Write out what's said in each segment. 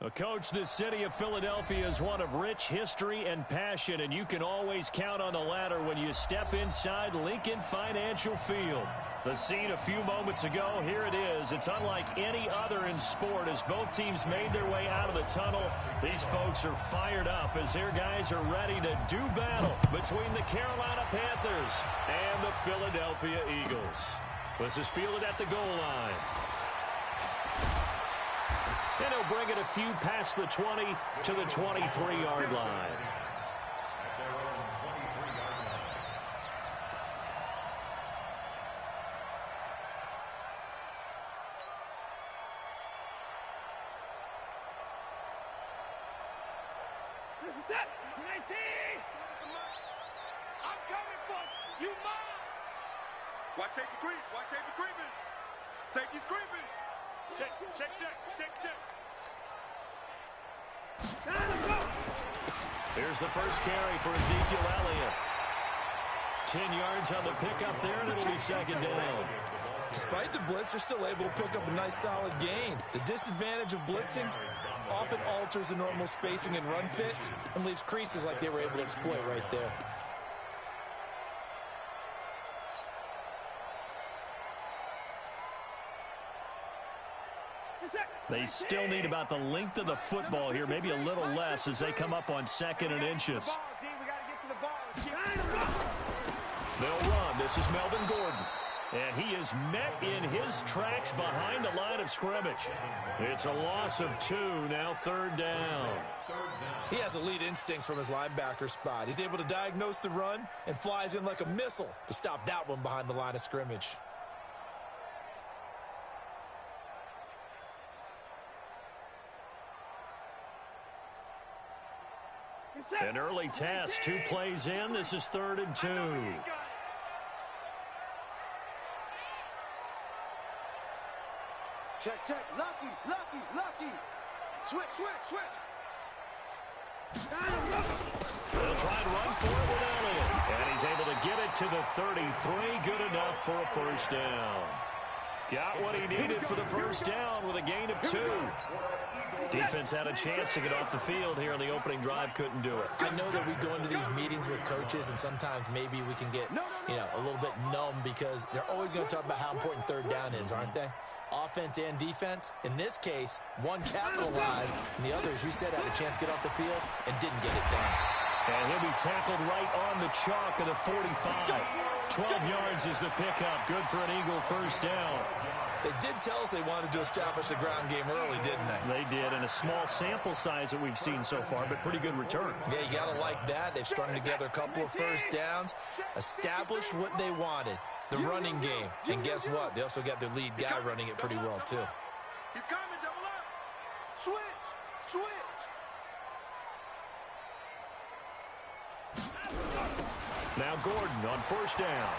Well, Coach, the city of Philadelphia is one of rich history and passion, and you can always count on the ladder when you step inside Lincoln Financial Field. The scene a few moments ago, here it is. It's unlike any other in sport as both teams made their way out of the tunnel. These folks are fired up as their guys are ready to do battle between the Carolina Panthers and the Philadelphia Eagles. This is fielded at the goal line. And he'll bring it a few past the 20 to the 23-yard line. This is it. 19. I'm coming for you, mine. Watch safety creep. Watch safety creeping. Safety's creeping. Check. Here's the first carry for Ezekiel Elliott. 10 yards on the pickup there, and it'll be second down. Despite the blitz, they're still able to pick up a nice solid gain. The disadvantage of blitzing often alters the normal spacing and run fits and leaves creases like they were able to exploit right there. They still need about the length of the football here, maybe a little less as they come up on 2nd and inches. They'll run. This is Melvin Gordon. And he is met in his tracks behind the line of scrimmage. It's a loss of 2, now 3rd down. He has elite instincts from his linebacker spot. He's able to diagnose the run and flies in like a missile to stop that one behind the line of scrimmage. An early task, 2 plays in. This is 3rd and 2. Check. Lucky. Switch. They'll try and run for it with Elliott. And he's able to get it to the 33. Good enough for a first down. Got what he needed for the first down with a gain of 2. Defense had a chance to get off the field here in the opening drive, couldn't do it. I know that we go into these meetings with coaches, and sometimes maybe we can get, a little bit numb because they're always going to talk about how important 3rd down is, aren't they? Offense and defense. In this case, one capitalized, and the other, as you said, had a chance to get off the field and didn't get it done. And he'll be tackled right on the chalk of the 45. 12 yards is the pickup. Good for an Eagle first down. They did tell us they wanted to establish the ground game early, didn't they? They did, and a small sample size that we've seen so far, but pretty good return. Yeah, you got to like that. They've strung together a couple of first downs, established what they wanted, the running game. And guess what? They also got their lead guy running it pretty well, too. He's coming. Double up. Switch. Now Gordon on first down.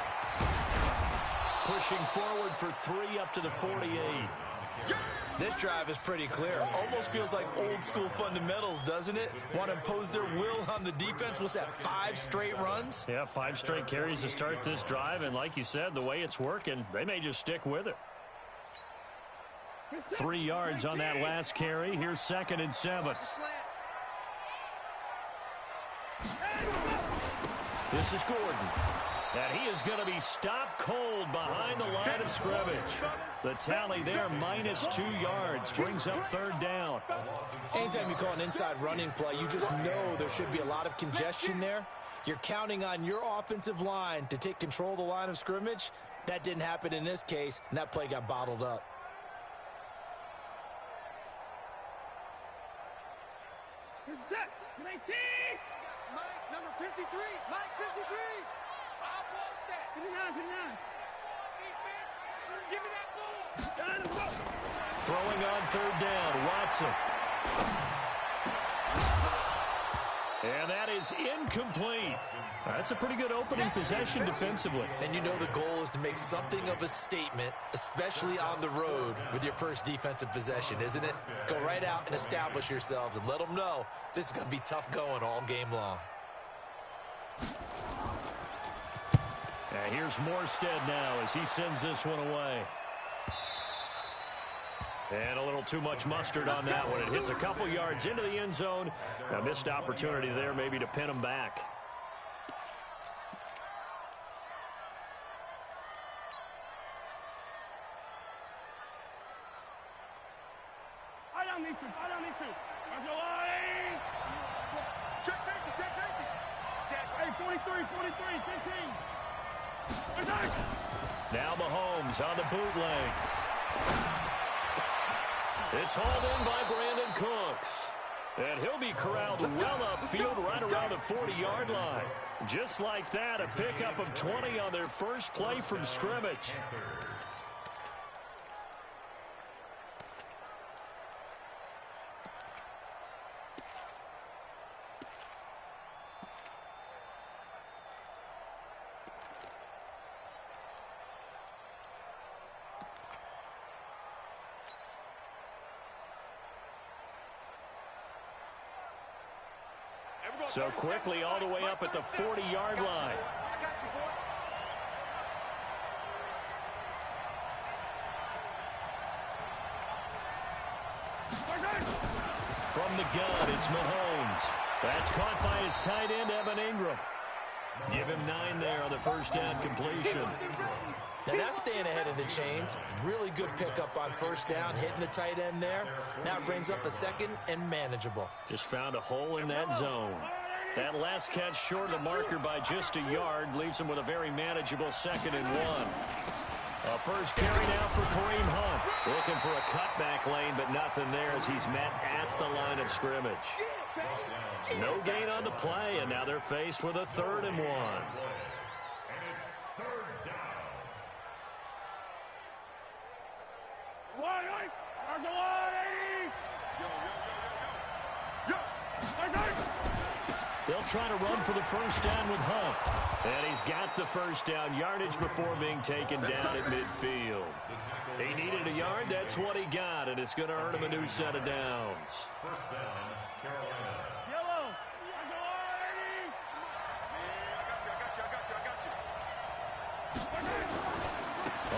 Pushing forward for 3 up to the 48. This drive is pretty clear. Almost feels like old school fundamentals, doesn't it? Want to impose their will on the defense. What's that, 5 straight runs? Yeah, 5 straight carries to start this drive. And like you said, the way it's working, they may just stick with it. 3 yards on that last carry. Here's 2nd and 7. This is Gordon. And he is going to be stopped cold behind the line of scrimmage. The tally there, minus 2 yards, brings up 3rd down. Anytime you call an inside running play, you just know there should be a lot of congestion there. You're counting on your offensive line to take control of the line of scrimmage. That didn't happen in this case, and that play got bottled up. This is it. 19. Mike, number 53. Mike, 53. I want that. 59. Defense, give me that ball. Throwing on 3rd down, Watson. And that is incomplete. That's a pretty good opening possession defensively. And you know the goal is to make something of a statement, especially on the road with your first defensive possession, isn't it? Go right out and establish yourselves and let them know this is going to be tough going all game long. And here's Morstead now as he sends this one away. And a little too much mustard on that one. It hits a couple yards into the end zone. A missed opportunity there maybe to pin them back. These two. Let's go, Lonnie! Check safety, check safety. Hey, 43, 15. Now Mahomes on the bootleg. It's hauled in by Brandon Cooks. And he'll be corralled well upfield right around the 40-yard line. Just like that, a pickup of 20 on their first play from scrimmage. So quickly all the way up at the 40-yard line. I got you, boy. From the gun, it's Mahomes. That's caught by his tight end, Evan Ingram. Give him 9 there on the first down completion. Now that's staying ahead of the chains. Really good pickup on first down, hitting the tight end there. Now it brings up a second and manageable. Just found a hole in that zone. That last catch short of the marker by just a yard leaves him with a very manageable 2nd and 1. A first carry now for Kareem Hunt. Looking for a cutback lane, but nothing there as he's met at the line of scrimmage. No gain on the play, and now they're faced with a 3rd and 1. They'll try to run for the first down with Hunt. And he's got the first down yardage before being taken down at midfield. He needed a yard. That's what he got, and it's going to earn him a new set of downs. First down, Carolina. Yellow.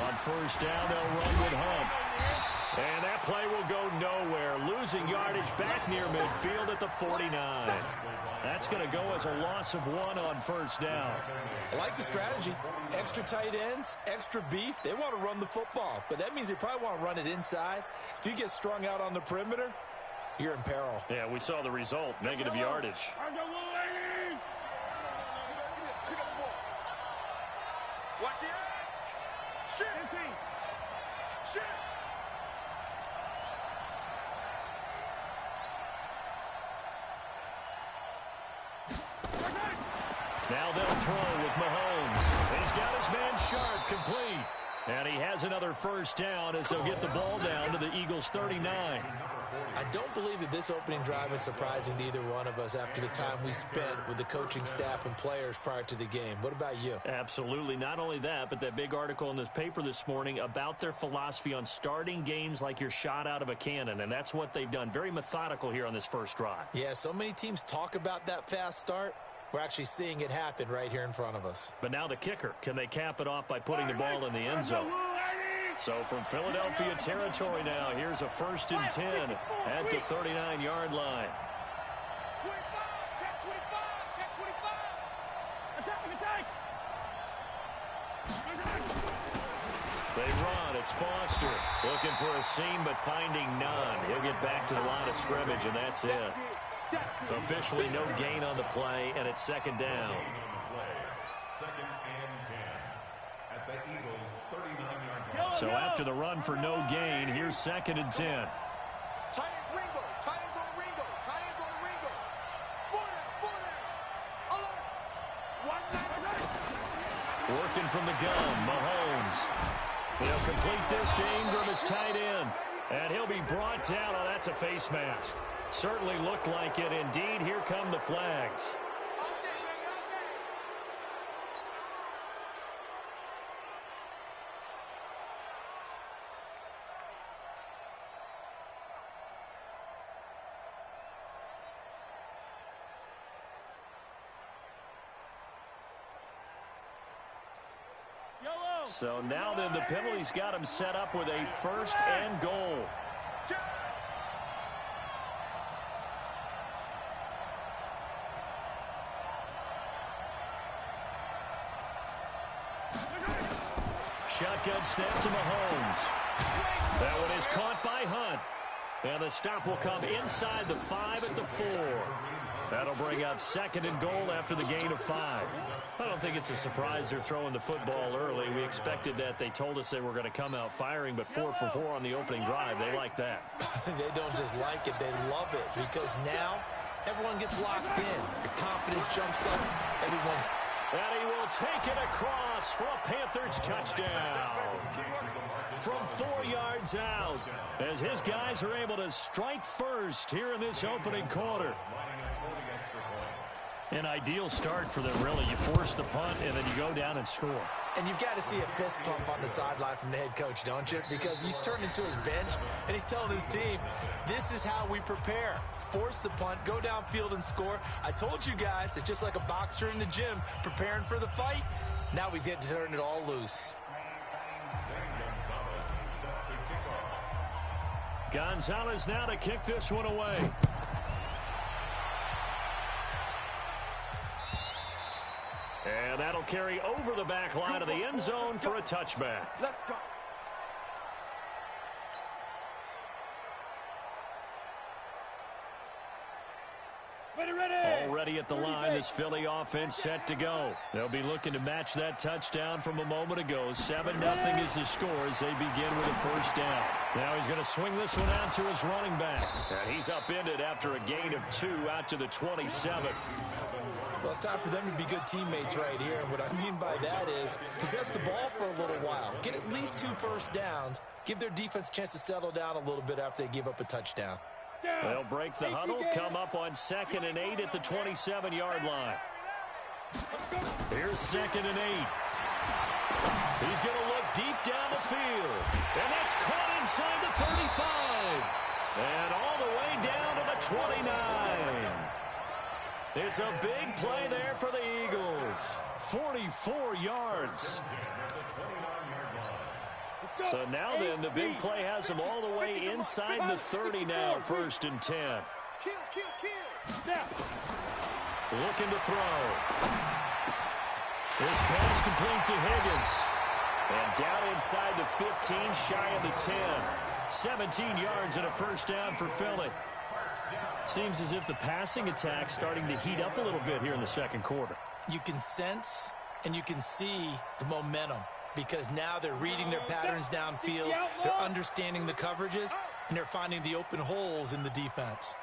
On first down, they'll run with Hunt. And that play will go nowhere. Losing yardage back near midfield at the 49. That's going to go as a loss of 1 on first down. I like the strategy. Extra tight ends, extra beef. They want to run the football, but that means they probably want to run it inside. If you get strung out on the perimeter, you're in peril. Yeah, we saw the result. Negative yardage. Watch the edge. Shit. Shit. Now they'll throw with Mahomes. He's got his man Sharp complete. And he has another first down as they'll get the ball down to the Eagles' 39. I don't believe that this opening drive is surprising to either one of us after the time we spent with the coaching staff and players prior to the game. What about you? Absolutely. Not only that, but that big article in this paper this morning about their philosophy on starting games like you're shot out of a cannon, and that's what they've done. Very methodical here on this first drive. Yeah, so many teams talk about that fast start. We're actually seeing it happen right here in front of us. But now the kicker. Can they cap it off by putting the ball in the end zone? So from Philadelphia territory now, here's a 1st and 10 at the 39-yard line. 25, check 25, check 25. Attack. They run. It's Foster looking for a seam but finding none. He'll get back to the line of scrimmage, and that's it. Officially no gain on the play, and it's 2nd down. 2nd and 10 at the Eagles' 39-yard line. So after the run for no gain, here's 2nd and 10. Tight ends Ringo. Tight ends on Ringo. Tight ends on Ringo. 4 down. Alert. 1 Working from the gun, Mahomes. He'll complete this to Ingram as tight end. And he'll be brought down. Oh, that's a face mask. Certainly looked like it. Indeed, here come the flags. So now then the penalty's got him set up with a 1st and goal. shotgun snap to Mahomes. That one is caught by Hunt. And the stop will come inside the 5 at the 4. That'll bring up 2nd and goal after the gain of 5. I don't think it's a surprise they're throwing the football early. We expected that. They told us they were going to come out firing, but 4 for 4 on the opening drive. They like that. They don't just like it, they love it, because now everyone gets locked in. Your confidence jumps up. Everyone's... And he will take it across for a Panthers touchdown. From 4 yards out, as his guys are able to strike first here in this opening quarter. An ideal start for them, really. You force the punt, and then you go down and score. And you've got to see a fist pump on the sideline from the head coach, don't you? Because he's turned into his bench, and he's telling his team, this is how we prepare. Force the punt, go downfield and score. I told you guys, it's just like a boxer in the gym preparing for the fight. Now we get to turn it all loose. Gonzalez now to kick this one away. And that'll carry over the back line of the end zone for a touchback. Let's go. Already at the line, this Philly offense set to go. They'll be looking to match that touchdown from a moment ago. 7-0 is the score as they begin with a first down. Now he's going to swing this one out to his running back. And he's upended after a gain of 2 out to the 27. Well, it's time for them to be good teammates right here. And what I mean by that is possess the ball for a little while. Get at least 2 first downs. Give their defense a chance to settle down a little bit after they give up a touchdown. They'll break the huddle, come up on 2nd and 8 at the 27-yard line. Here's 2nd and 8. He's going to look deep down the field. And that's caught inside the 35. And all the way down to the 29. It's a big play there for the Eagles. 44 yards. So now then, the big play has them all the way inside the 30 now, 1st and 10. Looking to throw. This pass complete to Higgins. And down inside the 15, shy of the 10. 17 yards and a first down for Philly. Seems as if the passing attack's starting to heat up a little bit here in the second quarter. You can sense and you can see the momentum, because now they're reading their patterns downfield, they're understanding the coverages, and they're finding the open holes in the defense.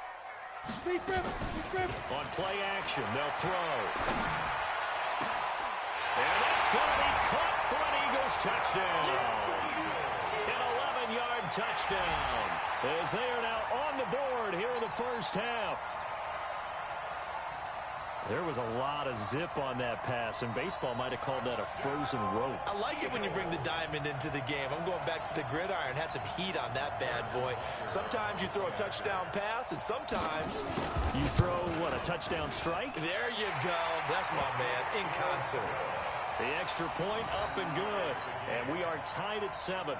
On play action, they'll throw. And that's going to be caught for an Eagles touchdown. An 11-yard touchdown, as they are now on the board here in the first half. There was a lot of zip on that pass, and baseball might have called that a frozen rope. I like it when you bring the diamond into the game. I'm going back to the gridiron. Had some heat on that bad boy. Sometimes you throw a touchdown pass, and sometimes you throw, what, a touchdown strike? There you go. That's my man, in concert. The extra point up and good, and we are tied at 7.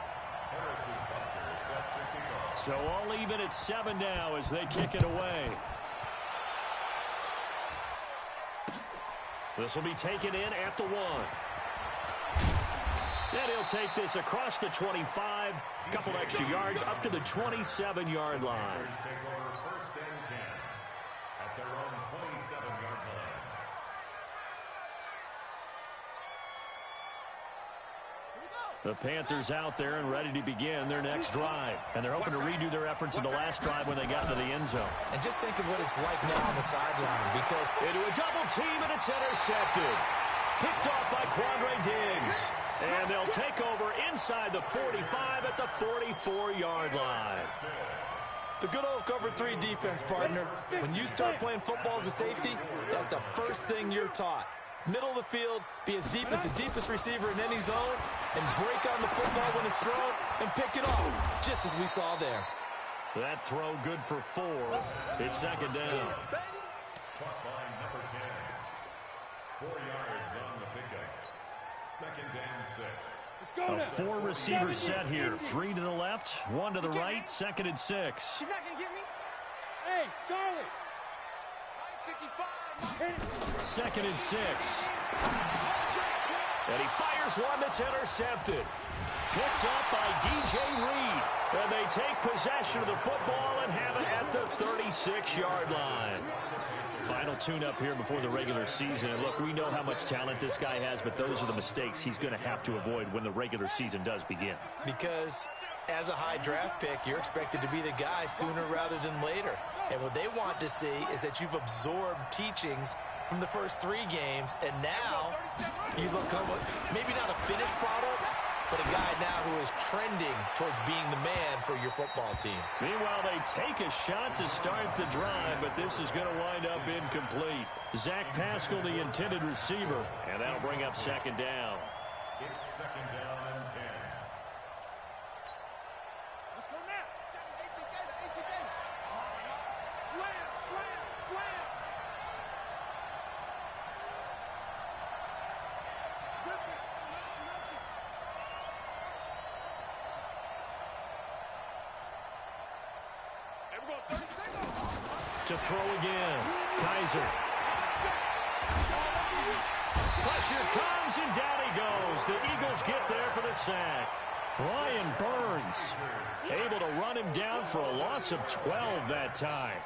So all even at 7 now as they kick it away. This will be taken in at the 1. And he'll take this across the 25. A couple extra yards up to the 27-yard line. The Panthers out there and ready to begin their next drive. And they're hoping to redo their efforts in the last drive when they got into the end zone. And just think of what it's like now on the sideline, because into a double team, and it's intercepted. Picked off by Quandre Diggs. And they'll take over inside the 45 at the 44-yard line. The good old cover 3 defense, partner. When you start playing football as a safety, that's the first thing you're taught. Middle of the field, be as deep as the deepest receiver in any zone, and break on the football when it's thrown and pick it off, just as we saw there. That throw good for 4. It's 2nd down. Caught by number 10. 4 yards on the pickup. 2nd and 6. A 4-receiver set here. 3 to the left, 1 to the right, 2nd and 6. She's not going to get me. Hey, Charlie. 55. 2nd and 6. And he fires one that's intercepted. Picked up by DJ Reed. And they take possession of the football and have it at the 36-yard line. Final tune-up here before the regular season. And look, we know how much talent this guy has, but those are the mistakes he's going to have to avoid when the regular season does begin. Because as a high draft pick, you're expected to be the guy sooner rather than later. And what they want to see is that you've absorbed teachings from the first 3 games, and now you look maybe not a finished product, but a guy now who is trending towards being the man for your football team. Meanwhile, they take a shot to start the drive, but this is going to wind up incomplete. Zach Pascal, the intended receiver, and that'll bring up second down. It's second down and 10. Let's go now. 18 Gator. Slam. Flip it. There we go, 30 seconds. To throw again. Kaiser. Pressure comes, and down he goes. The Eagles get there for the sack. Brian Burns able to run him down for a loss of 12 that time.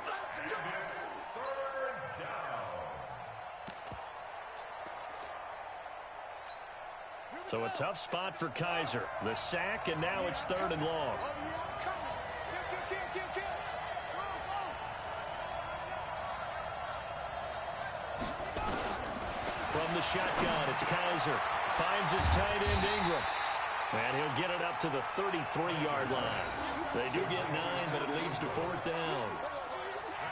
So a tough spot for Kaiser. The sack, and now it's 3rd and long. From the shotgun, it's Kaiser. Finds his tight end, Ingram. And he'll get it up to the 33-yard line. They do get 9, but it leads to 4th down.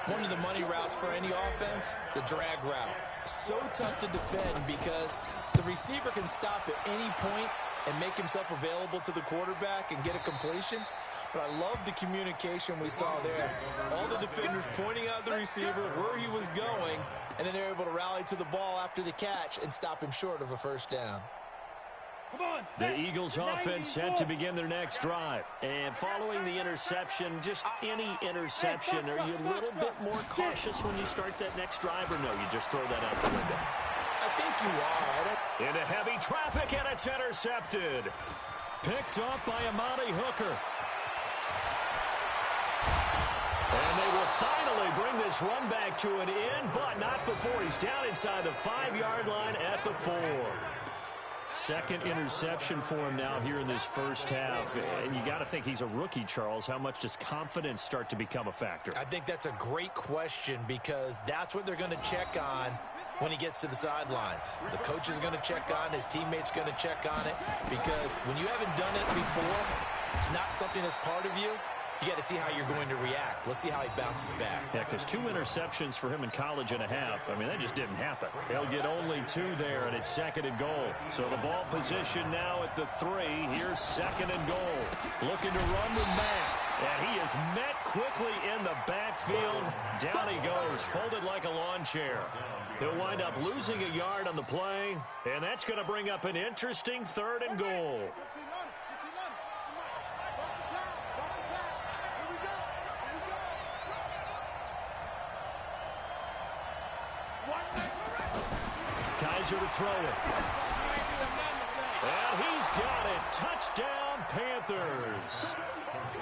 One of the money routes for any offense, the drag route. So tough to defend because the receiver can stop at any point and make himself available to the quarterback and get a completion. But I love the communication we saw there. All the defenders pointing out the receiver, where he was going, and then they're able to rally to the ball after the catch and stop him short of a first down. The Eagles offense set to begin their next drive. And following the interception, just any interception, are you a little bit more cautious when you start that next drive, or no, you just throw that out the window? I think you are. Into heavy traffic, and it's intercepted. Picked up by Amani Hooker. And they will finally bring this run back to an end, but not before he's down inside the 5-yard line at the 4. Second interception for him now here in this first half. And you got to think he's a rookie, Charles. How much does confidence start to become a factor? I think that's a great question because that's what they're going to check on when he gets to the sidelines. The coach is going to check on, his teammates going to check on it, because when you haven't done it before, it's not something that's part of you. You got to see how you're going to react. Let's see how he bounces back. Yeah, because 2 interceptions for him in college and a half. I mean, that just didn't happen. He'll get only 2 there, and it's 2nd and goal. So the ball position now at the 3. Here's 2nd and goal. Looking to run with Matt. And he is met quickly in the backfield. Down he goes, folded like a lawn chair. He'll wind up losing a yard on the play, and that's going to bring up an interesting 3rd and goal. Kaiser to throw it. And he's got it. Touchdown, Panthers.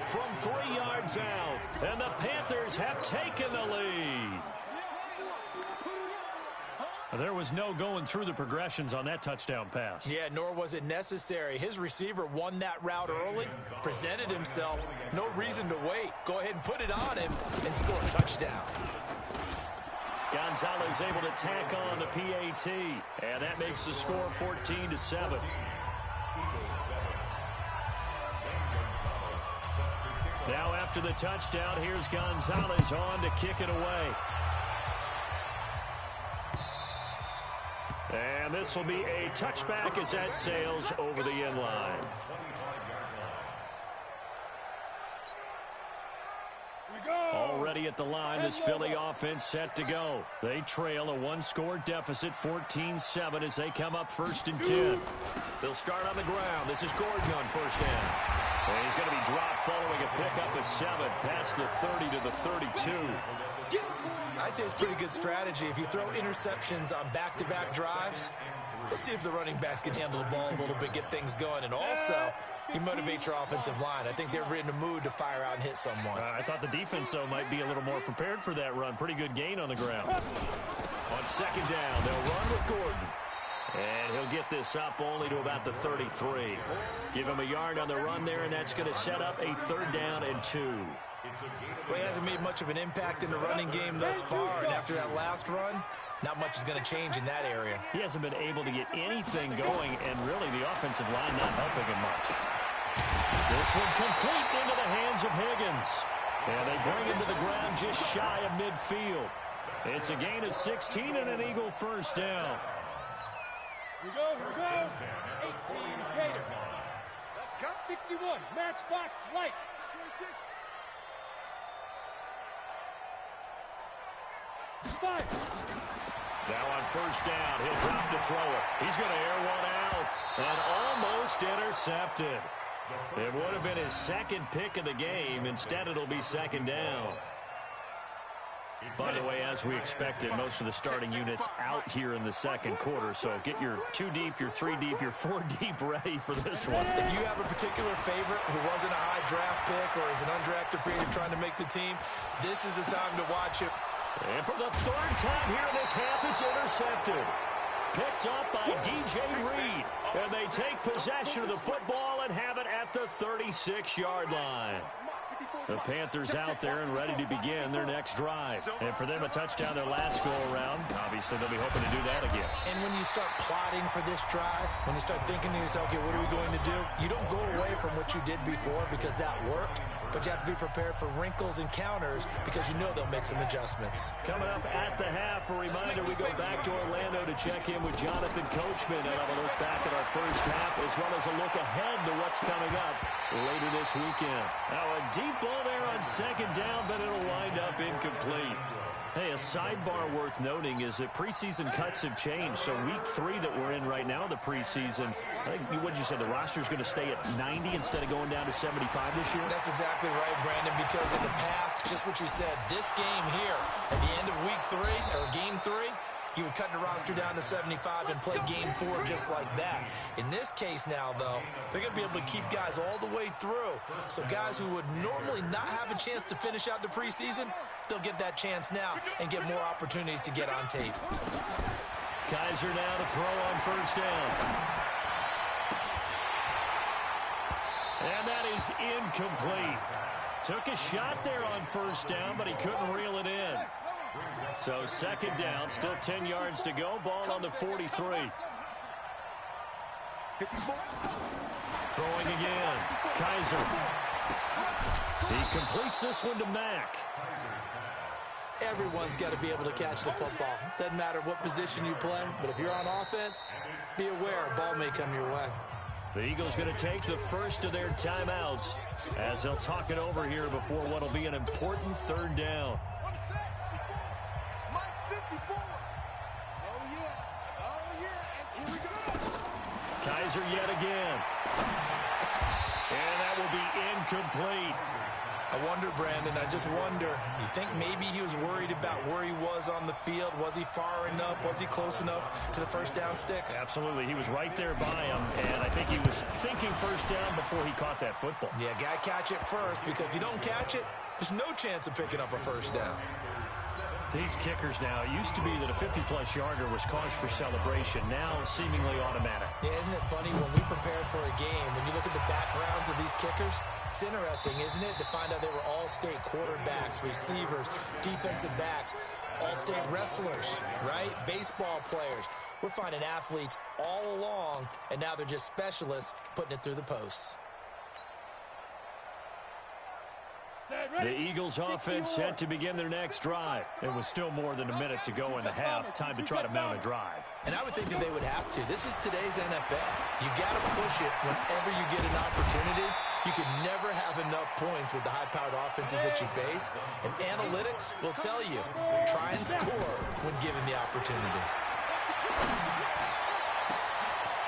From 3 yards out. And the Panthers have taken the lead. There was no going through the progressions on that touchdown pass. Yeah, nor was it necessary. His receiver won that route early, presented himself. No reason to wait. Go ahead and put it on him and score a touchdown. Gonzalez able to tack on the PAT, and that makes the score 14-7. Now after the touchdown, here's Gonzalez on to kick it away. And this will be a touchback as that sails over the end line. Already at the line, this Philly offense set to go. They trail a 1-score deficit, 14-7, as they come up 1st and 10. They'll start on the ground. This is Gordon on first down. And he's going to be dropped following a pickup of 7 past the 30 to the 32. I'd say it's pretty good strategy. If you throw interceptions on back-to-back drives, Let's see if the running backs can handle the ball a little bit, get things going, and also you motivate your offensive line. I think they're in the mood to fire out and hit someone. I thought the defense, though, might be a little more prepared for that run. Pretty good gain on the ground. On second down, they'll run with Gordon. And he'll get this up only to about the 33. Give him a yard on the run there, and that's going to set up a 3rd down and 2. Well, he hasn't made much of an impact in the running game thus far, and after that last run, not much is going to change in that area. He hasn't been able to get anything going, and really the offensive line not helping him much. This one complete into the hands of Higgins. And they bring him to the ground just shy of midfield. It's a gain of 16 and an Eagle 1st down. Here we go. 18 Gator. Let's go. 61, Matchbox Lights. 26. 5. Now on 1st down, he'll drop to throw it. He's going to air one out and almost intercepted. It would have been his 2nd pick of the game. Instead, it'll be 2nd down. By the way, as we expected, most of the starting units out here in the 2nd quarter. So get your 2 deep, your 3 deep, your 4 deep ready for this one. If you have a particular favorite who wasn't a high draft pick or is an undrafted free agent trying to make the team, this is the time to watch him. And for the 3rd time here in this half, it's intercepted. Picked up by DJ Reed. And they take possession of the football and have it at the 36-yard line. The Panthers out there and ready to begin their next drive. And for them, a touchdown their last go-around. Obviously, they'll be hoping to do that again. And when you start plotting for this drive, when you start thinking to yourself, okay, what are we going to do? You don't go away from what you did before because that worked. But you have to be prepared for wrinkles and counters because you know they'll make some adjustments. Coming up at the half, a reminder, we go back to Orlando to check in with Jonathan Coachman and have a look back at our first half as well as a look ahead to what's coming up later this weekend. Now, a deep ball there on 2nd down, but it'll wind up incomplete. Hey, a sidebar worth noting is that preseason cuts have changed. So week 3 that we're in right now, the preseason, I think, what did you say, the roster's going to stay at 90 instead of going down to 75 this year? That's exactly right, Brandon, because in the past, just what you said, this game here, at the end of week 3, or game 3, you would cut the roster down to 75 and play game 4 just like that. In this case now, though, they're going to be able to keep guys all the way through. So guys who would normally not have a chance to finish out the preseason, they'll get that chance now and get more opportunities to get on tape. Kaiser now to throw on 1st down. And that is incomplete. Took a shot there on 1st down, but he couldn't reel it in. So 2nd down, still 10 yards to go. Ball on the 43. Throwing again. Kaiser. He completes this one to Mack. Everyone's got to be able to catch the football. Doesn't matter what position you play, but if you're on offense, be aware a ball may come your way. The Eagles going to take the first of their timeouts as they'll talk it over here before what will be an important 3rd down. Kaiser yet again. And that will be incomplete. I wonder, Brandon, I just wonder, you think maybe he was worried about where he was on the field? Was he far enough? Was he close enough to the 1st down sticks? Absolutely. He was right there by him, and I think he was thinking 1st down before he caught that football. Yeah, got to catch it first, because if you don't catch it, there's no chance of picking up a 1st down. These kickers now, it used to be that a 50-plus yarder was cause for celebration. Now, seemingly automatic. Yeah, isn't it funny when we prepare for a game, when you look at the backgrounds of these kickers, it's interesting, isn't it, to find out they were all-state quarterbacks, receivers, defensive backs, all-state wrestlers, right? Baseball players. We're finding athletes all along, and now they're just specialists putting it through the posts. The Eagles offense set to begin their next drive. It was still more than a minute to go in the half. Time to try to mount a drive. And I would think that they would have to. This is today's NFL. You got to push it whenever you get an opportunity. You can never have enough points with the high-powered offenses that you face. And analytics will tell you, try and score when given the opportunity.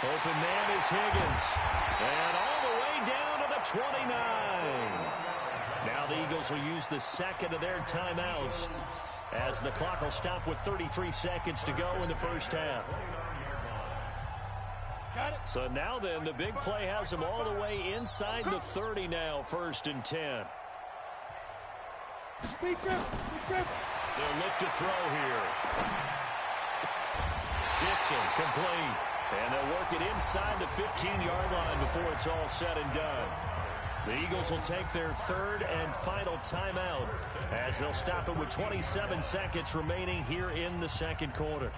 Open man is Higgins. And all the way down to the 29. Now the Eagles will use the 2nd of their timeouts as the clock will stop with 33 seconds to go in the 1st half. So now then, the big play has them all the way inside the 30 now, 1st and 10. Big grip. They'll look to throw here. Dixon complete. And they'll work it inside the 15-yard line before it's all said and done. The Eagles will take their 3rd and final timeout as they'll stop it with 27 seconds remaining here in the 2nd quarter.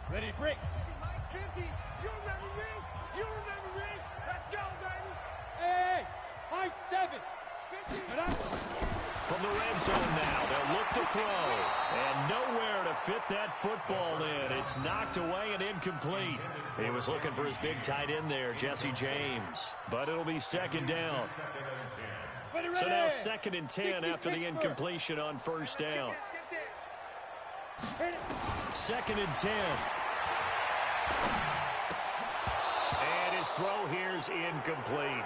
Ready to break. Mike's 50. You remember me? You remember me? Let's go, baby. Hey, high 7. 50. From the red zone now, they'll look to throw. And nowhere to fit that football in. It's knocked away and incomplete. He was looking for his big tight end there, Jesse James. But it'll be 2nd down. So now 2nd and 10 after the incompletion on 1st down. 2nd and 10. And his throw here's incomplete.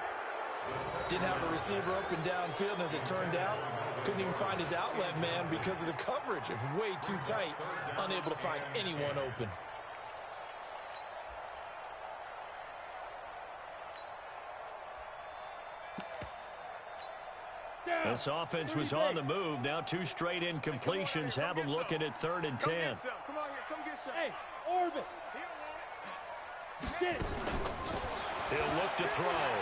Didn't have a receiver open downfield, and as it turned out, couldn't even find his outlet man because of the coverage. It was way too tight, unable to find anyone open. This offense was on the move. Now 2 straight incompletions have them looking at 3rd and 10. Come on here. Come get some. Hey, orbit. Get it. He'll look to throw.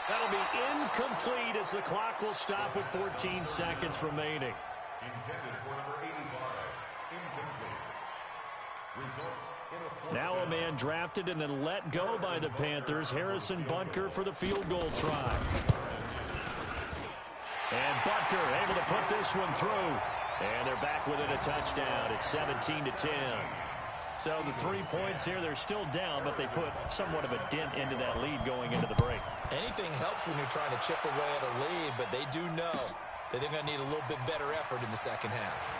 That'll be incomplete as the clock will stop with 14 seconds remaining. Intended for number 85. Incomplete. Results in a Now a man drafted and then let go by the Panthers, Harrison Butker, for the field goal try. And Butker able to put this one through. And they're back within a touchdown. It's 17-10. So the 3 points here, they're still down, but they put somewhat of a dent into that lead going into the break. Anything helps when you're trying to chip away at a lead, but they do know that they're going to need a little bit better effort in the 2nd half.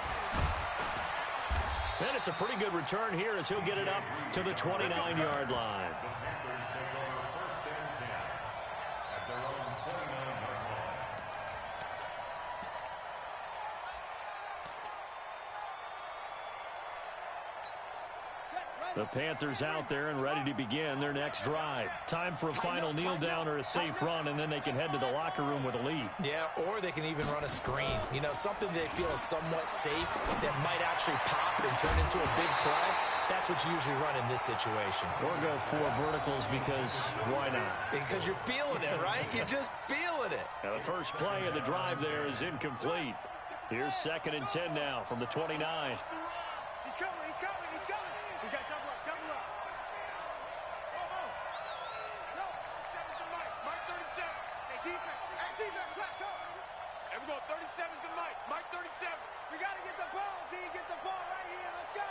And it's a pretty good return here as he'll get it up to the 29-yard line. The Panthers take over 1st and 10 at their own 29-yard line. The Panthers out there and ready to begin their next drive. Time for a final kneel down or a safe run, and then they can head to the locker room with a lead. Yeah, or they can even run a screen. You know, something they feel is somewhat safe that might actually pop and turn into a big play. That's what you usually run in this situation. Or go 4 verticals because why not? Because you're feeling it, right? You're just feeling it. Now the first play of the drive there is incomplete. Here's 2nd and 10 now from the 29. He's coming. We got double up. Go. 37's the Mike. Mike 37. Hey, defense. Let's go. And we go 37's the Mike. Mike 37. We got to get the ball, D. Get the ball right here. Let's go.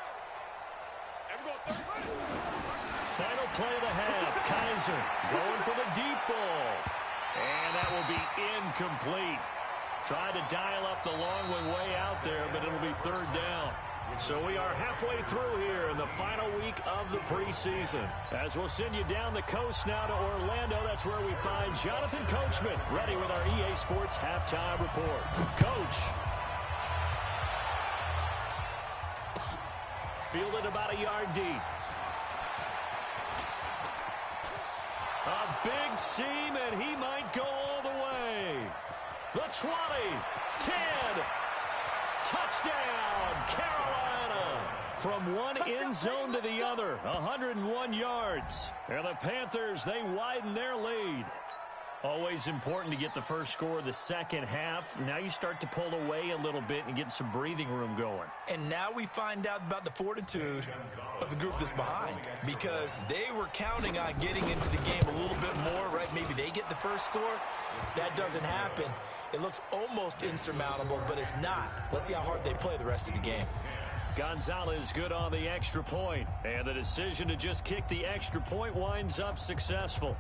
And we go 35. Final play of the half. Kaiser going for the deep ball. And that will be incomplete. Tried to dial up the long one way out there, but it'll be 3rd down. So we are halfway through here in the final week of the preseason. As we'll send you down the coast now to Orlando, that's where we find Jonathan Coachman, ready with our EA Sports Halftime Report. Coach. Fielded about a yard deep. A big seam, and he might go all the way. The 20, 10, touchdown, Carolina. From one end zone to the other, 101 yards. And the Panthers, they widen their lead. Always important to get the first score of the 2nd half. Now you start to pull away a little bit and get some breathing room going. And now we find out about the fortitude of the group that's behind, because they were counting on getting into the game a little bit more, right? Maybe they get the first score. That doesn't happen. It looks almost insurmountable, but it's not. Let's see how hard they play the rest of the game. Gonzalez good on the extra point, and the decision to just kick the extra point winds up successful.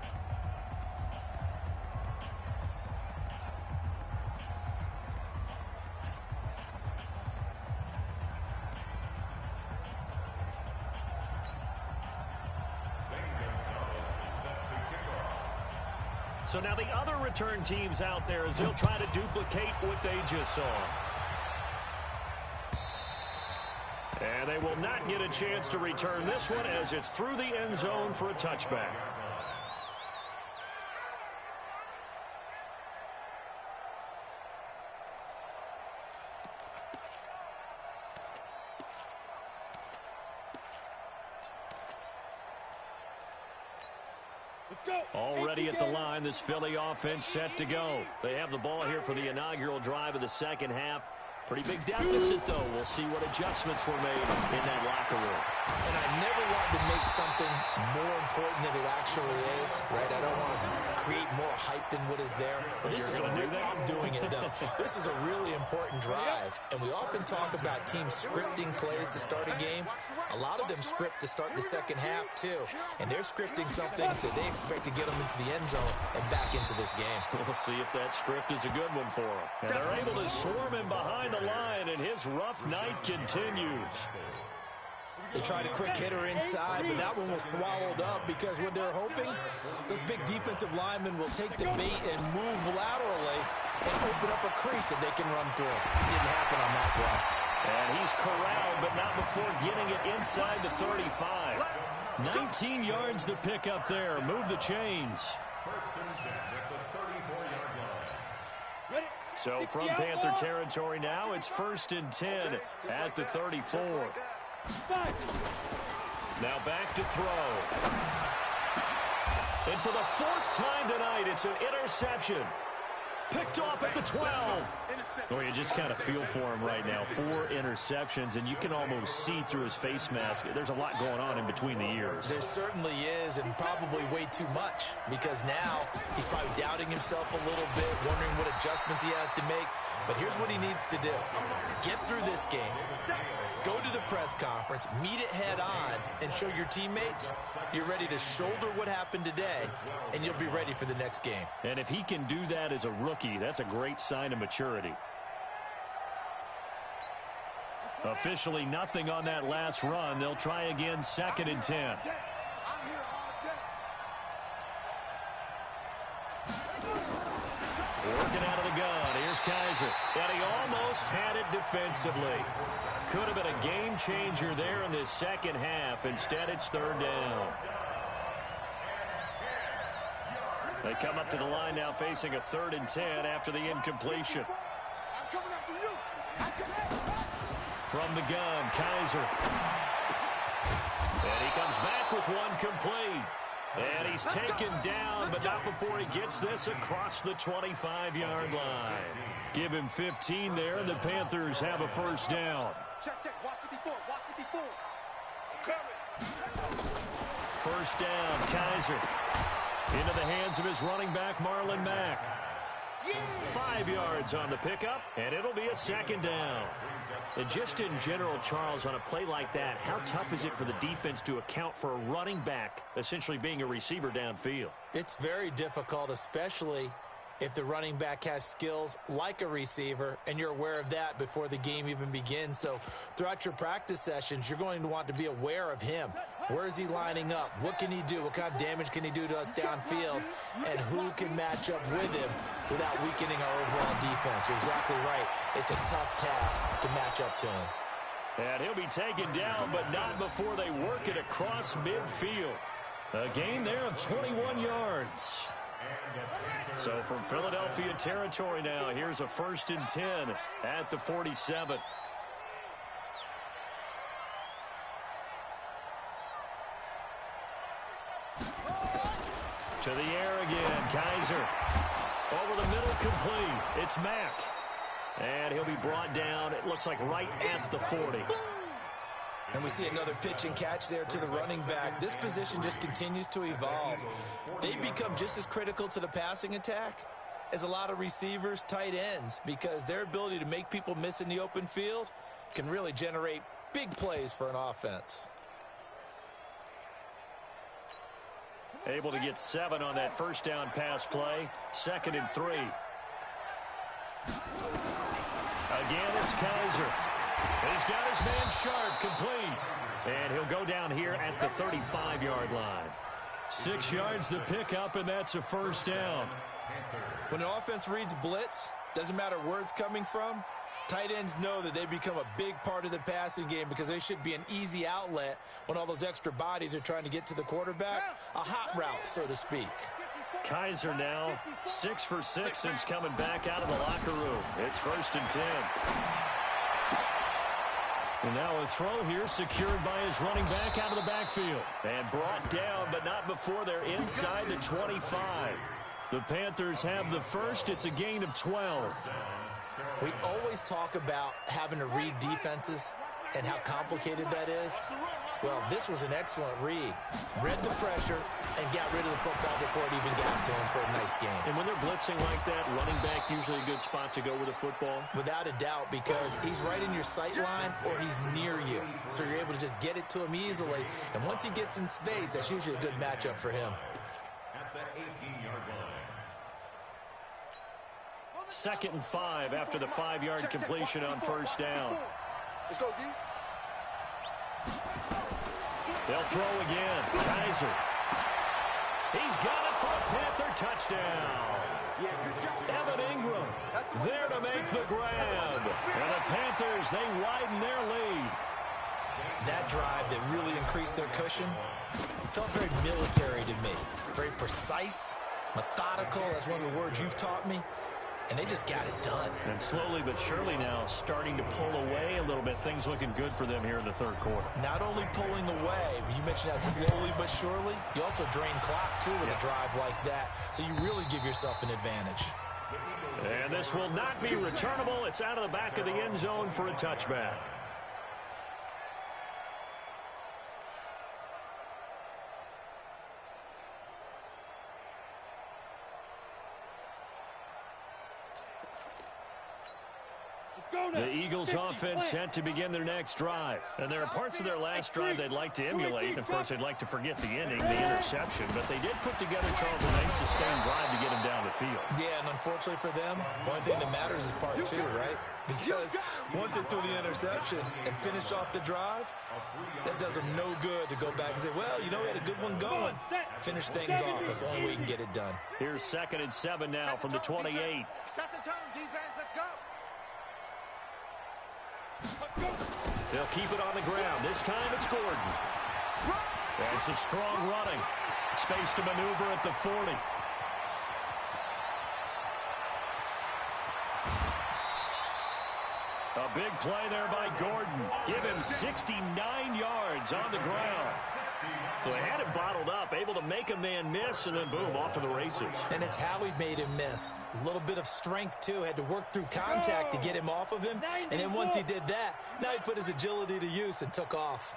So now the other return teams out there as they'll try to duplicate what they just saw. And they will not get a chance to return this one as it's through the end zone for a touchback. Already at the line, this Philly offense set to go. They have the ball here for the inaugural drive of the second half. Pretty big deficit, though. We'll see what adjustments were made in that locker room. And I never wanted to make something more important than it actually is, right? I don't want to create more hype than what is there. But this is I'm doing it, though. This is a really important drive. And we often talk about teams scripting plays to start a game. A lot of them script to start the second half, too. And they're scripting something that they expect to get them into the end zone and back into this game. We'll see if that script is a good one for them. And they're able to swarm him behind the line, and his rough night continues. They tried a quick hitter inside, but that one was swallowed up because what they're hoping, those big defensive linemen will take the bait and move laterally and open up a crease that they can run through. It didn't happen on that play. And he's corralled, but not before getting it inside the 35. 19 yards to pick up there. Move the chains. So from Panther territory now, it's 1st and 10 at the 34. Now back to throw. And for the 4th time tonight, it's an interception. Picked off at the 12. Well, you just kind of feel for him right now. 4 interceptions, and you can almost see through his face mask. There's a lot going on in between the ears. There certainly is, and probably way too much, because now he's probably doubting himself a little bit, wondering what adjustments he has to make. But here's what he needs to do. Get through this game. Go to the press conference, meet it head on, and show your teammates you're ready to shoulder what happened today, and you'll be ready for the next game. And if he can do that as a rookie, that's a great sign of maturity. Officially nothing on that last run. They'll try again, 2nd and 10. Working out of the gun. Here's Kaiser. And he almost had it defensively. Could have been a game changer there in this second half. Instead, it's 3rd down. They come up to the line now facing a 3rd and 10 after the incompletion. From the gun, Kaiser. And he comes back with one complete. And he's taken down, but not before he gets this across the 25-yard line. Give him 15 there, and the Panthers have a 1st down. Check, watch 54, watch 54. I'm coming. 1st down, Kaiser. Into the hands of his running back, Marlon Mack. 5 yards on the pickup, and it'll be a 2nd down. And just in general, Charles, on a play like that, how tough is it for the defense to account for a running back essentially being a receiver downfield? It's very difficult, especially if the running back has skills like a receiver, and you're aware of that before the game even begins. So throughout your practice sessions, you're going to want to be aware of him. Where is he lining up? What can he do? What kind of damage can he do to us downfield? And who can match up with him without weakening our overall defense? You're exactly right. It's a tough task to match up to him. And he'll be taken down, but not before they work it across midfield. A gain there of 21 yards. So from Philadelphia territory now, here's a 1st and 10 at the 47. To the air again, Kaiser. Over the middle, complete. It's Mack. And he'll be brought down, it looks like right at the 40. And we see another pitch and catch there to the running back. This position just continues to evolve. They become just as critical to the passing attack as a lot of receivers, tight ends, because their ability to make people miss in the open field can really generate big plays for an offense. Able to get 7 on that 1st down pass play. 2nd and 3. Again, it's Kaiser. He's got his man Sharp complete. And he'll go down here at the 35-yard line. 6 yards the pickup, and that's a first down. When an offense reads blitz, doesn't matter where it's coming from, tight ends know that they become a big part of the passing game because they should be an easy outlet when all those extra bodies are trying to get to the quarterback. A hot route, so to speak. Kaiser now 6 for 6 since coming back out of the locker room. It's 1st and 10. And now a throw here secured by his running back out of the backfield. And brought down, but not before they're inside the 25. The Panthers have the first. It's a gain of 12. We always talk about having to read defenses and how complicated that is. Well, this was an excellent read. Read the pressure and got rid of the football before it even got to him for a nice gain. And when they're blitzing like that, running back usually a good spot to go with the football? Without a doubt, because he's right in your sight line or he's near you. So you're able to just get it to him easily. And once he gets in space, that's usually a good matchup for him. At the 18-yard line. 2nd and 5 after the 5-yard completion on first down. Let's go, D. They'll throw again. Kaiser. He's got it for a Panther touchdown. Evan Ingram there to make the grab. And the Panthers, they widen their lead. That drive that really increased their cushion felt very military to me. Very precise, methodical. That's one of the words you've taught me. And they just got it done. And slowly but surely now starting to pull away a little bit. Things looking good for them here in the 3rd quarter. Not only pulling away, but you mentioned that slowly but surely. You also drain clock, too, with a drive like that. So you really give yourself an advantage. And this will not be returnable. It's out of the back of the end zone for a touchback. The Eagles offense set to begin their next drive. And there are parts of their last drive they'd like to emulate. Of course, they'd like to forget the inning, the interception. But they did put together, Charles, a nice sustained drive to get him down the field. Yeah, and unfortunately for them, the only thing that matters is part 2, right? Because once they threw the interception and finished off the drive, that does them no good to go back and say, well, you know, we had a good one going. Finish things off. That's the only way you can get it done. Here's 2nd and 7 now from the 28. Set the tone, defense. Let's go. They'll keep it on the ground. This time it's Gordon. And some strong running. Space to maneuver at the 40. A big play there by Gordon. Give him 69 yards on the ground. So they had him bottled up, able to make a man miss, and then boom, off to the races. And it's how he made him miss. A little bit of strength, too. Had to work through contact to get him off of him. And then once he did that, now he put his agility to use and took off.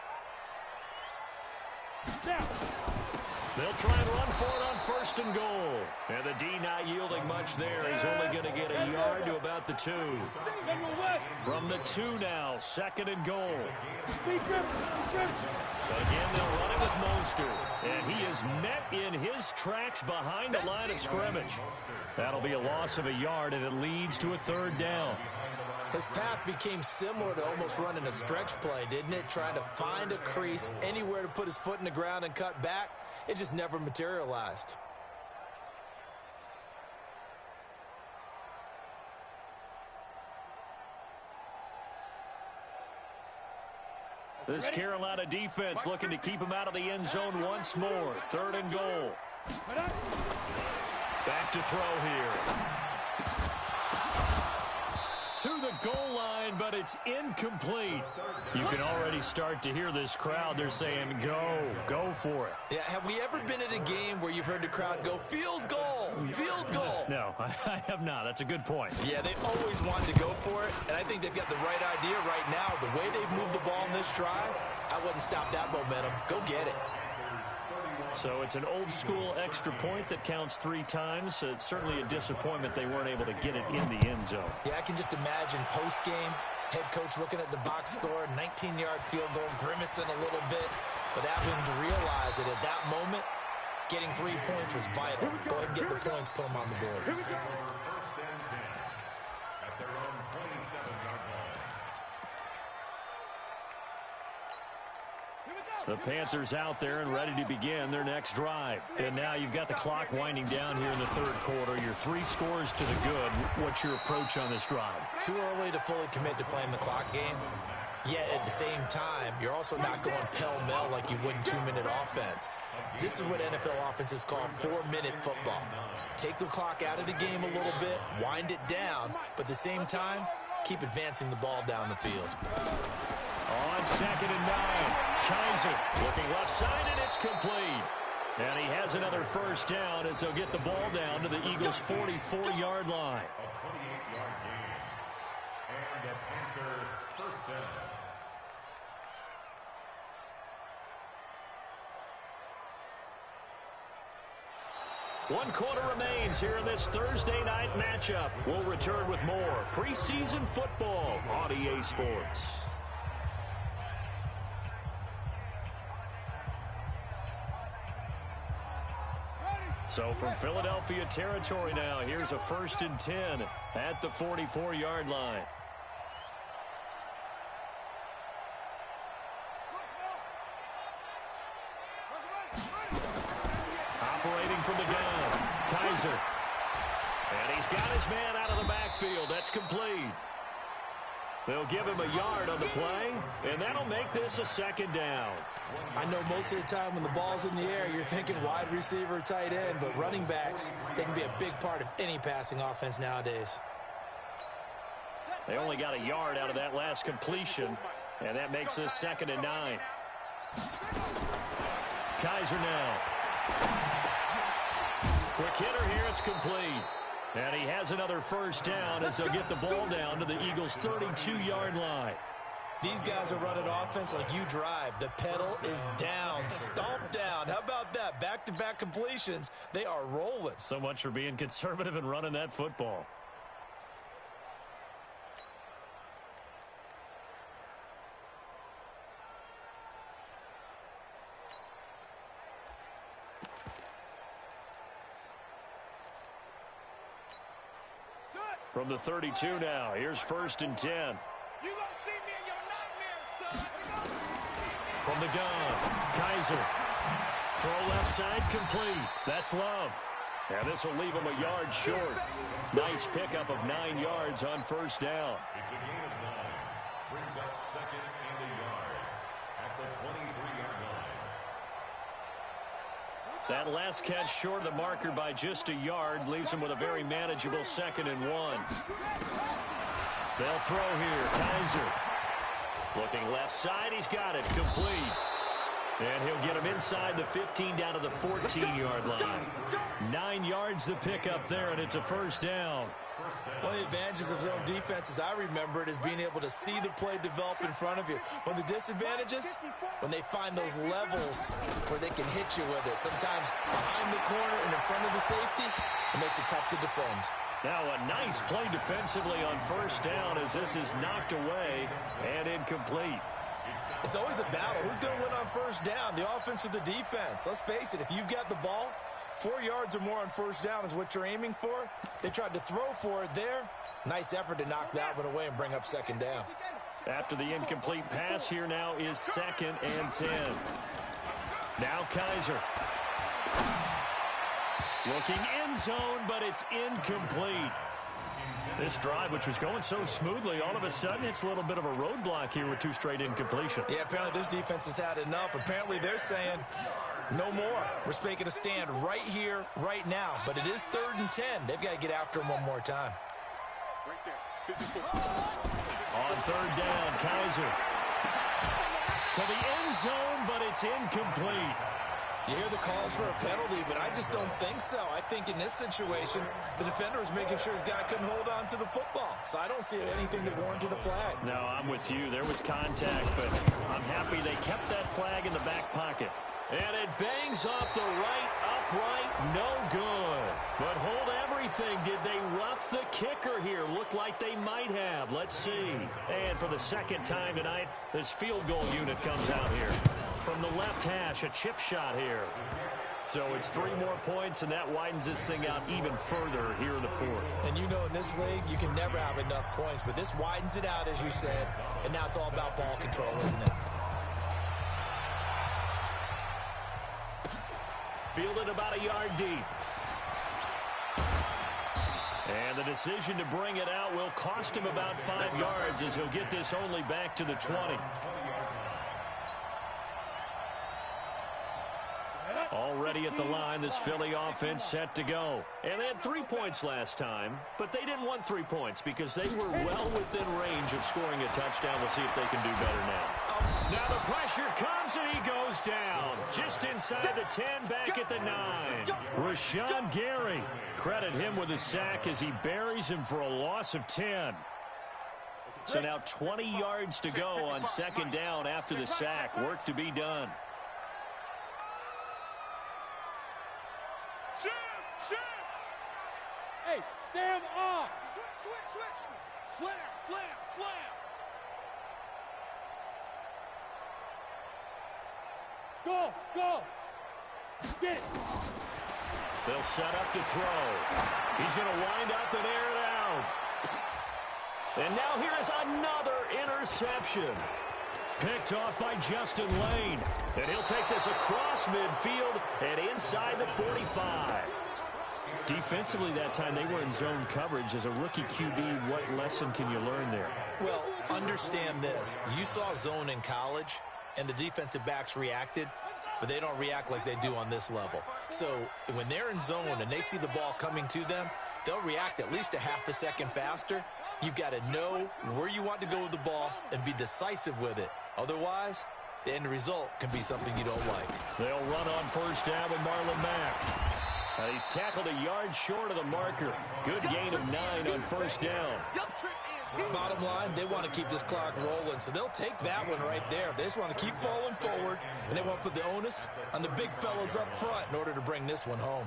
They'll try and run for it on 1st and goal. And the D not yielding much there. He's only going to get a yard to about the 2. From the 2 now, 2nd and goal. Again, they'll run it with Mostert. And he is met in his tracks behind the line of scrimmage. That'll be a loss of a yard, and it leads to a 3rd down. His path became similar to almost running a stretch play, didn't it? Trying to find a crease, anywhere to put his foot in the ground and cut back. It just never materialized. This Carolina defense looking to keep him out of the end zone once more. 3rd and goal. Back to throw here. To the goal line, but it's incomplete. You can already start to hear this crowd. They're saying, go for it. Yeah, have we ever been at a game where you've heard the crowd go, field goal, field goal? No, I have not. That's a good point. Yeah, they always wanted to go for it, and I think they've got the right idea right now. The way they've moved the ball in this drive, I wouldn't stop that momentum. Go get it. So it's an old-school extra point that counts 3 times. It's certainly a disappointment they weren't able to get it in the end zone. Yeah, I can just imagine post-game, head coach looking at the box score, 19-yard field goal, grimacing a little bit, but having to realize that at that moment, getting 3 points was vital. Go ahead and get the points, put them on the board. First and 10 at their own 27-yard line. Here we go. The Panthers out there and ready to begin their next drive. And now you've got the clock winding down here in the third quarter. You're 3 scores to the good. What's your approach on this drive? Too early to fully commit to playing the clock game. Yet at the same time, you're also not going pell-mell like you would in 2-minute offense. This is what NFL offenses call 4-minute football. Take the clock out of the game a little bit, wind it down, but at the same time, keep advancing the ball down the field. On 2nd and 9, Kaiser looking left side, and it's complete. And he has another first down as they'll get the ball down to the Eagles' 44-yard line. A 28-yard gain. And a Panther first down. One quarter remains here in this Thursday night matchup. We'll return with more preseason football on EA Sports. So from Philadelphia territory now, here's a 1st and 10 at the 44-yard line. Operating from the gun, Kaiser. And he's got his man out of the backfield. That's complete. They'll give him a yard on the play, and that'll make this a 2nd down. I know most of the time when the ball's in the air, you're thinking wide receiver, tight end, but running backs, they can be a big part of any passing offense nowadays. They only got a yard out of that last completion, and that makes this 2nd and 9. Kaiser now. Quick hitter here, it's complete. And he has another first down as they'll get the ball down to the Eagles' 32-yard line. These guys are running offense like you drive. The pedal is down, stomped down. How about that? Back-to-back completions. They are rolling. So much for being conservative and running that football. From the 32 now, here's 1st and 10. You gonna see me in your nightmares, son. From the gun, Kaiser. Throw left side complete. That's Love. And this will leave him a yard short. Nice pickup of 9 yards on 1st down. It's a gain of 9. Brings up 2nd and a yard at the 23-yard line. That last catch short of the marker by just a yard leaves him with a very manageable 2nd and 1. They'll throw here. Kaiser. Looking left side. He's got it. Complete. And he'll get him inside the 15 down to the 14-yard line. 9 yards to pick up there, and it's a 1st down. One of the advantages of zone defense, as I remember it, is being able to see the play develop in front of you. One of the disadvantages, when they find those levels where they can hit you with it. Sometimes behind the corner and in front of the safety, it makes it tough to defend. Now a nice play defensively on 1st down as this is knocked away and incomplete. It's always a battle. Who's going to win on 1st down, the offense or the defense? Let's face it, if you've got the ball, 4 yards or more on 1st down is what you're aiming for. They tried to throw for it there. Nice effort to knock that one away and bring up 2nd down. After the incomplete pass, here now is 2nd and 10. Now Kaiser. Looking end zone, but it's incomplete. This drive, which was going so smoothly, all of a sudden it's a little bit of a roadblock here with 2 straight incompletions. Yeah, apparently this defense has had enough. Apparently they're saying, no more. We're making a stand right here, right now. But it is 3rd and 10. They've got to get after him one more time. On 3rd down, Kaiser. To the end zone, but it's incomplete. You hear the calls for a penalty, but I just don't think so. I think in this situation, the defender was making sure his guy couldn't hold on to the football. So I don't see anything that warranted a flag. No, I'm with you. There was contact, but I'm happy they kept that flag in the back pocket. And it bangs off the right upright. No good. But hold everything. Did they rough the kicker here? Looked like they might have. Let's see. And for the 2nd time tonight, this field goal unit comes out here. From the left hash, a chip shot here. So it's 3 more points, and that widens this thing out even further here in the 4th. And you know in this league, you can never have enough points, but this widens it out, as you said, and now it's all about ball control, isn't it? Fielded about a yard deep. And the decision to bring it out will cost him about 5 yards as he'll get this only back to the 20. Already at the line, this Philly offense set to go. And they had 3 points last time, but they didn't want 3 points because they were well within range of scoring a touchdown. We'll see if they can do better now. Now the pressure comes and he goes down. Just inside the 10, back at the 9. Rashawn Gary. Credit him with a sack as he buries him for a loss of 10. So now 20 yards to go on second down after the sack. Work to be done. Hey, Sam off. Switch. Slam. Go. Get it. They'll set up to throw. He's going to wind up and air it out. And now here is another interception. Picked off by Justin Lane. And he'll take this across midfield and inside the 45. Defensively that time, they were in zone coverage. As a rookie QB, what lesson can you learn there? Well, understand this. You saw zone in college, and the defensive backs reacted, but they don't react like they do on this level. So when they're in zone and they see the ball coming to them, they'll react at least a half a second faster. You've got to know where you want to go with the ball and be decisive with it. Otherwise, the end result can be something you don't like. They'll run on first down with Marlon Mack. He's tackled a yard short of the marker. Good gain of 9 on first down. Bottom line, they want to keep this clock rolling, so they'll take that one right there. They just want to keep falling forward, and they want to put the onus on the big fellas up front in order to bring this one home.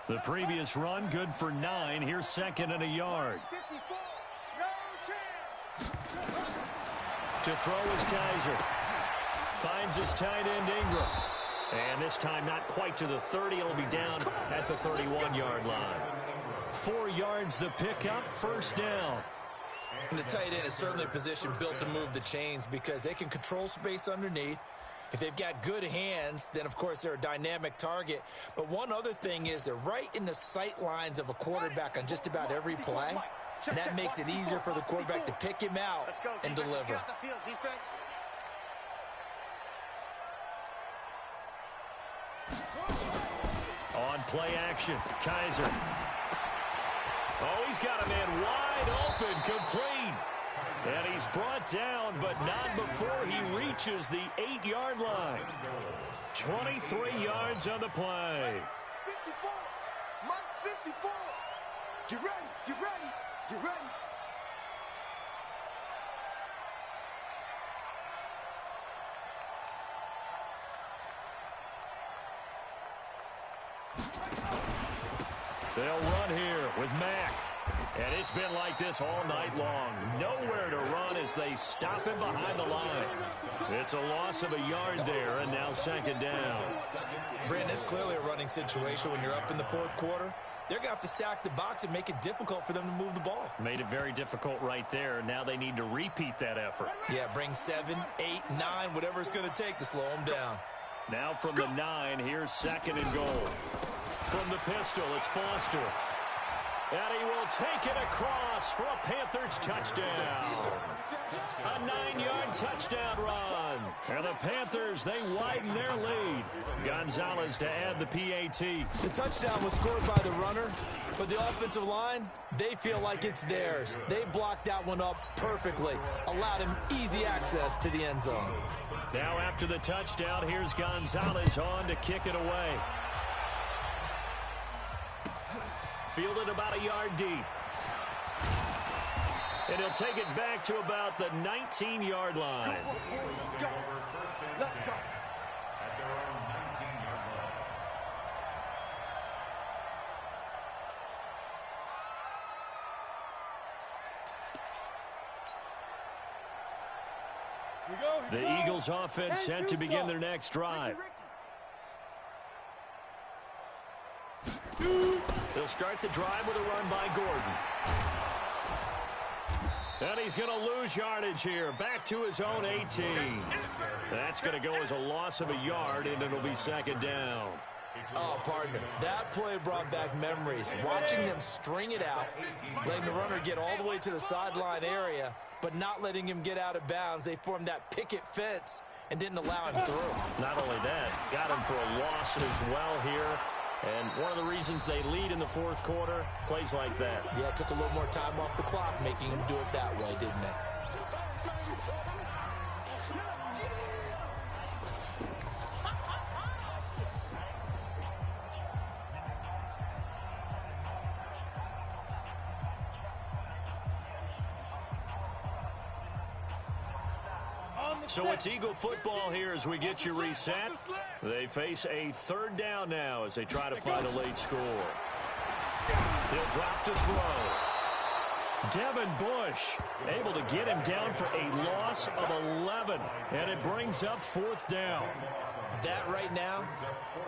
The previous run, good for 9. Here's second and a yard. To throw is Kaiser. Finds his tight end Ingram. And this time not quite to the 30. It'll be down at the 31-yard line. 4 yards the pickup, first down. And the tight end is certainly a position built to move the chains because they can control space underneath. If they've got good hands, then, of course, they're a dynamic target. But one other thing is they're right in the sight lines of a quarterback on just about every play. And that makes it easier for the quarterback to pick him out and deliver. On play action, Kaiser. Oh, he's got a man wide open, complete. And he's brought down, but not before he reaches the 8-yard line. 23 yards on the play. 54. Mike 54. Get ready. They'll run here with Mack. And it's been like this all night long. Nowhere to run as they stop him behind the line. It's a loss of a yard there, and now second down. Brandon, it's clearly a running situation when you're up in the fourth quarter. They're going to have to stack the box and make it difficult for them to move the ball. Made it very difficult right there. Now they need to repeat that effort. Yeah, bring 7, 8, 9, whatever it's going to take to slow them down. Now from the 9, here's second and goal. From the pistol, it's Foster. And he will take it across for a Panthers touchdown. A 9-yard touchdown run. And the Panthers, they widen their lead. Gonzalez to add the PAT. The touchdown was scored by the runner, but the offensive line, they feel like it's theirs. They blocked that one up perfectly, allowed him easy access to the end zone. Now after the touchdown, here's Gonzalez on to kick it away. Fielded about a yard deep. And he'll take it back to about the 19-yard line. Let's go. At their own 19-yard line. The Eagles offense set to begin their next drive. They'll start the drive with a run by Gordon. And he's going to lose yardage here. Back to his own 18. That's going to go as a loss of a yard, and it'll be second down. Oh, partner, that play brought back memories. Watching them string it out, letting the runner get all the way to the sideline area, but not letting him get out of bounds. They formed that picket fence and didn't allow him through. Not only that, got him for a loss as well here. And one of the reasons they lead in the fourth quarter, plays like that. Yeah, it took a little more time off the clock, making him do it that way, didn't it? So it's Eagle football here as we get you reset. They face a third down now as they try to find a late score. He'll drop to throw. Devin Bush able to get him down for a loss of 11. And it brings up fourth down. That right now,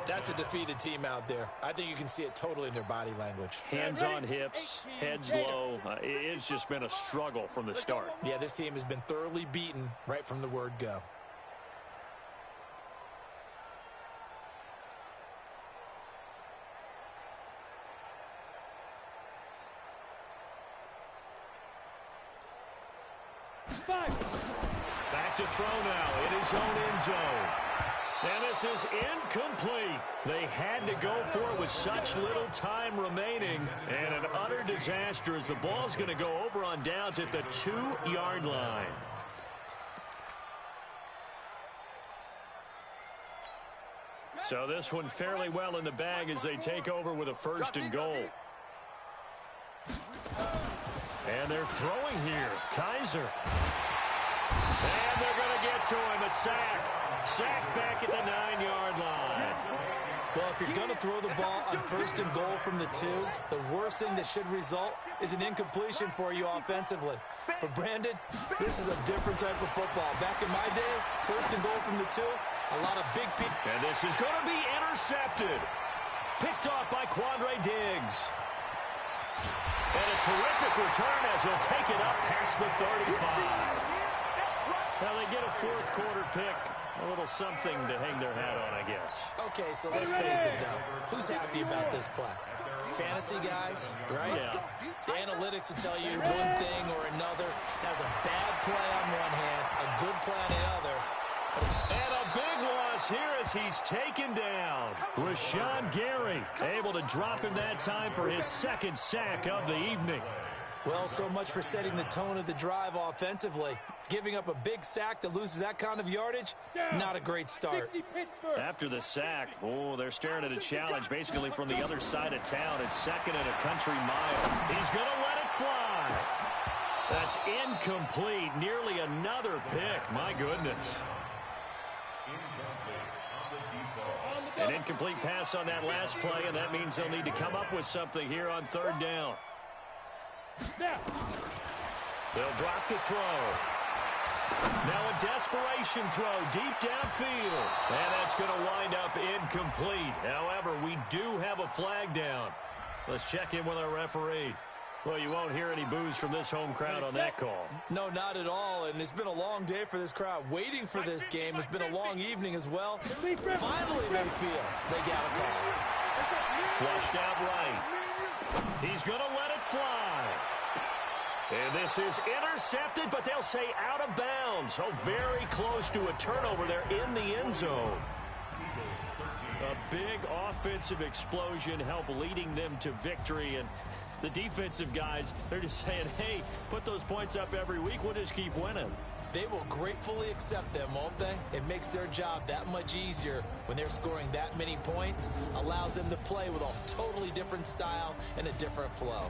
that's a defeated team out there. I think you can see it totally in their body language. Hands on hips, heads low. It's just been a struggle from the start. Yeah, this team has been thoroughly beaten right from the word go. Back to throw now in his own end zone. And this is incomplete. They had to go for it with such little time remaining. And an utter disaster as the ball's going to go over on downs at the 2-yard line. So this one fairly well in the bag as they take over with a first and goal. And they're throwing here. Kaiser. And they're going to get to him. A sack. Sack back at the 9-yard line. Well, if you're going to throw the ball on first and goal from the 2, the worst thing that should result is an incompletion for you offensively. But, Brandon, this is a different type of football. Back in my day, first and goal from the 2, a lot of big people. And this is going to be intercepted. Picked off by Quandre Diggs. And a terrific return as he'll take it up past the 35. Now they get a fourth quarter pick. A little something to hang their hat on, I guess. Okay, so let's face it, though. Who's happy about this play? Fantasy guys, right? Yeah. The analytics will tell you one thing or another. That's a bad play on one hand, a good play on the other. And a big loss here as he's taken down. Rashawn Gary able to drop him that time for his second sack of the evening. Well, so much for setting the tone of the drive offensively. Giving up a big sack that loses that kind of yardage, not a great start. After the sack, they're staring at a challenge basically from the other side of town. It's second and a country mile. He's going to let it fly. That's incomplete. Nearly another pick. My goodness. An incomplete pass on that last play, and that means they'll need to come up with something here on third down. They'll drop to throw. Now a desperation throw deep downfield. And that's going to wind up incomplete. However, we do have a flag down. Let's check in with our referee. Well, you won't hear any boos from this home crowd on that call. No, not at all. And it's been a long day for this crowd waiting for this game. It's been a long evening as well. Finally, they feel they got a call. Flushed out right. He's going to let it fly. And this is intercepted, but they'll say out of bounds. Oh, very close to a turnover there in the end zone. A big offensive explosion helped leading them to victory. And the defensive guys, they're just saying, hey, put those points up every week. We'll just keep winning. They will gratefully accept them, won't they? It makes their job that much easier when they're scoring that many points. Allows them to play with a totally different style and a different flow.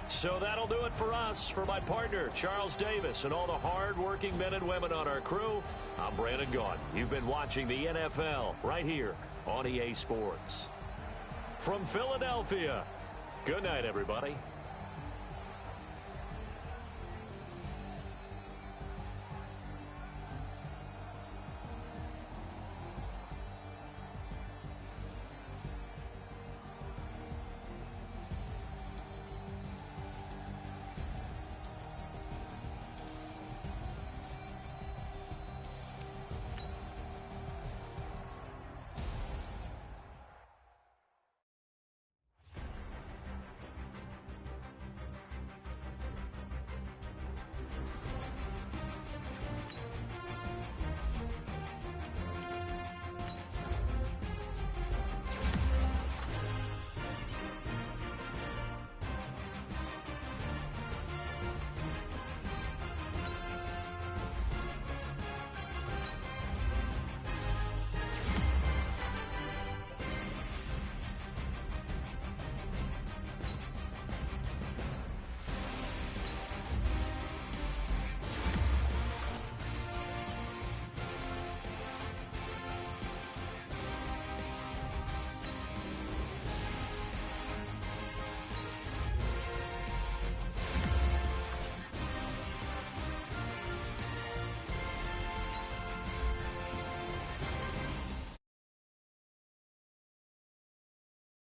So that'll do it for us. For my partner, Charles Davis, and all the hard-working men and women on our crew, I'm Brandon Gaudin. You've been watching the NFL right here on EA Sports. From Philadelphia, good night, everybody.